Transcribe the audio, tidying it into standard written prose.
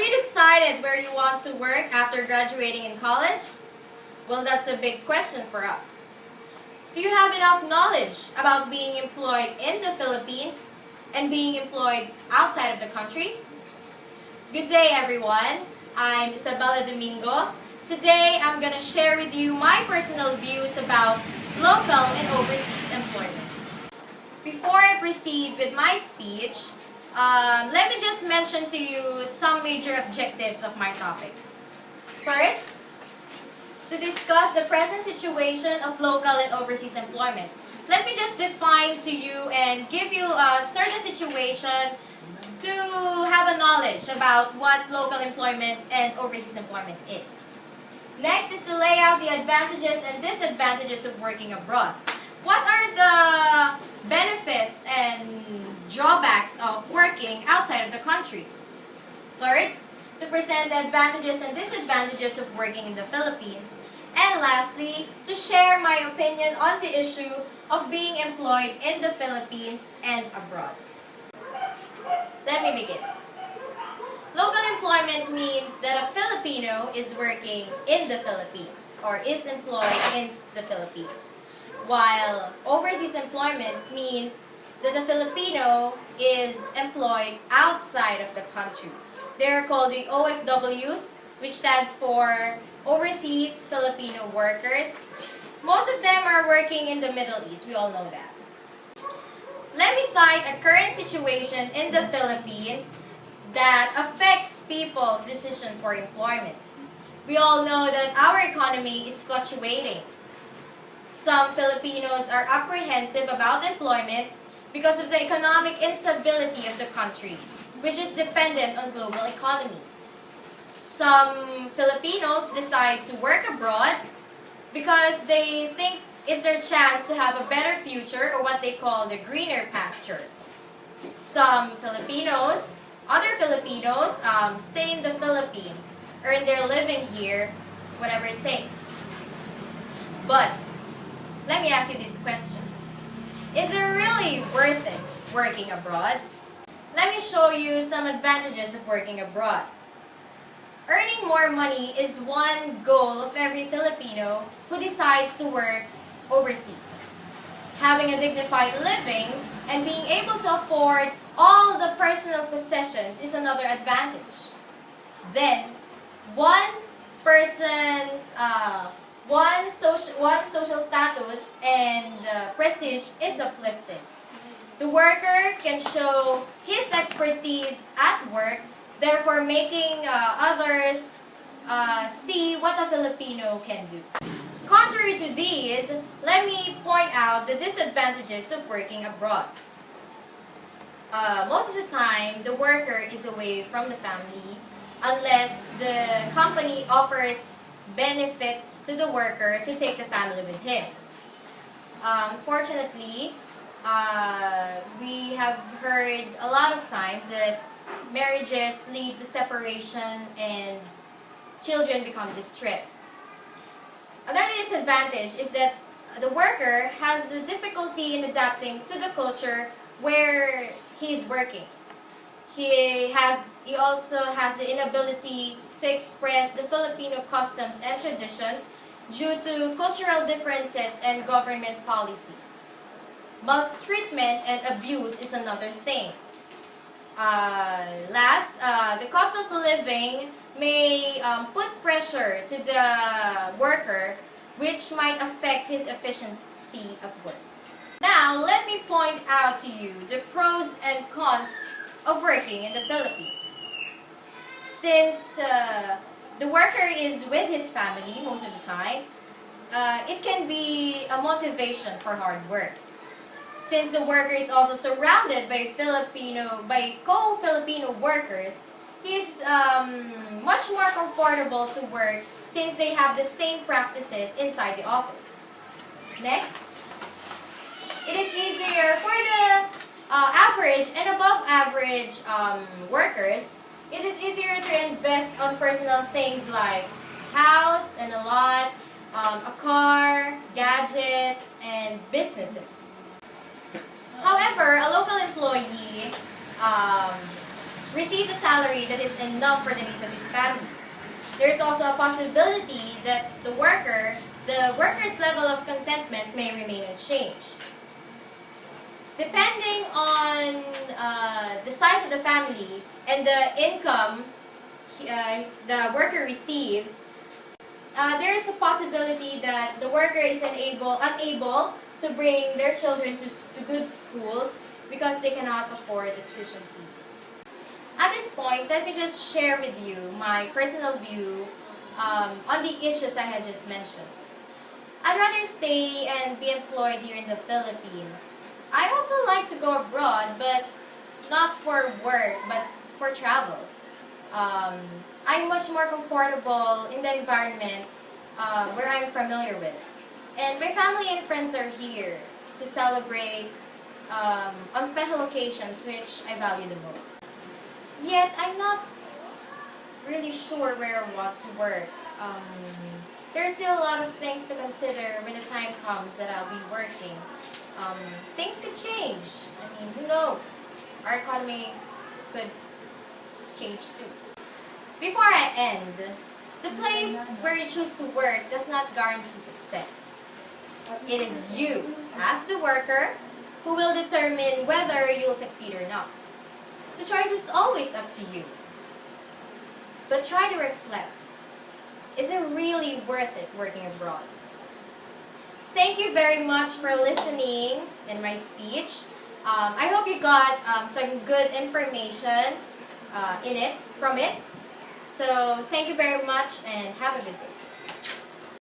you decided where you want to work after graduating in college? Well, that's a big question for us. Do you have enough knowledge about being employed in the Philippines and being employed outside of the country? Good day, everyone. I'm Isabella Domingo. Today, I'm going to share with you my personal views about local and overseas employment. Before I proceed with my speech, let me just mention to you some major objectives of my topic. First, to discuss the present situation of local and overseas employment. Let me just define to you and give you a certain situation to have a knowledge about what local employment and overseas employment is. Next is to lay out the advantages and disadvantages of working abroad. What are the benefits and drawbacks of working outside of the country? Third, to present the advantages and disadvantages of working in the Philippines. And lastly, to share my opinion on the issue of being employed in the Philippines and abroad. Let me begin. Local employment means that a Filipino is working in the Philippines or is employed in the Philippines, while overseas employment means that the Filipino is employed outside of the country. They are called the OFWs, which stands for Overseas Filipino Workers. Most of them are working in the Middle East. We all know that. Let me cite a current situation in the Philippines that affects people's decision for employment. We all know that our economy is fluctuating. Some Filipinos are apprehensive about employment because of the economic instability of the country, which is dependent on global economy. Some Filipinos decide to work abroad because they think it's their chance to have a better future, or what they call the greener pasture. Some Filipinos, other Filipinos, stay in the Philippines, earn their living here, whatever it takes. But, let me ask you this question. Is it really worth it working abroad? Let me show you some advantages of working abroad. Earning more money is one goal of every Filipino who decides to work overseas. Having a dignified living and being able to afford all the personal possessions is another advantage. Then, one social status and prestige is uplifted. The worker can show his expertise at work, therefore making others see what a Filipino can do. Contrary to these, let me point out the disadvantages of working abroad. Most of the time, the worker is away from the family unless the company offers benefits to the worker to take the family with him. Unfortunately, we have heard a lot of times that marriages lead to separation and children become distressed. Another disadvantage is that the worker has a difficulty in adapting to the culture where he is working. He also has the inability to express the Filipino customs and traditions due to cultural differences and government policies. Maltreatment and abuse is another thing. The cost of living may put pressure to the worker, which might affect his efficiency of work. Now, let me point out to you the pros and cons of working in the Philippines. Since the worker is with his family most of the time, it can be a motivation for hard work. Since the worker is also surrounded by co-Filipino workers, he's much more comfortable to work since they have the same practices inside the office. Next, it is easier for the average and above average workers. It is easier to invest on personal things like house and a lot, a car, gadgets, and businesses. However, a local employee receives a salary that is enough for the needs of his family. There is also a possibility that the worker's level of contentment may remain unchanged. Depending on the size of the family and the income the worker receives, there is a possibility that the worker is unable to bring their children to good schools because they cannot afford the tuition fees. At this point, let me just share with you my personal view on the issues I had just mentioned. I'd rather stay and be employed here in the Philippines. I also like to go abroad, but not for work, but for travel. I'm much more comfortable in the environment where I'm familiar with. And my family and friends are here to celebrate on special occasions which I value the most. Yet, I'm not really sure where I want to work. There are still a lot of things to consider when the time comes that I'll be working. Things could change. I mean, who knows? Our economy could change too. Before I end, the place where you choose to work does not guarantee success. It is you, as the worker, who will determine whether you'll succeed or not. The choice is always up to you. But try to reflect. Is it really worth it working abroad? Thank you very much for listening in my speech. I hope you got some good information from it. So thank you very much and have a good day.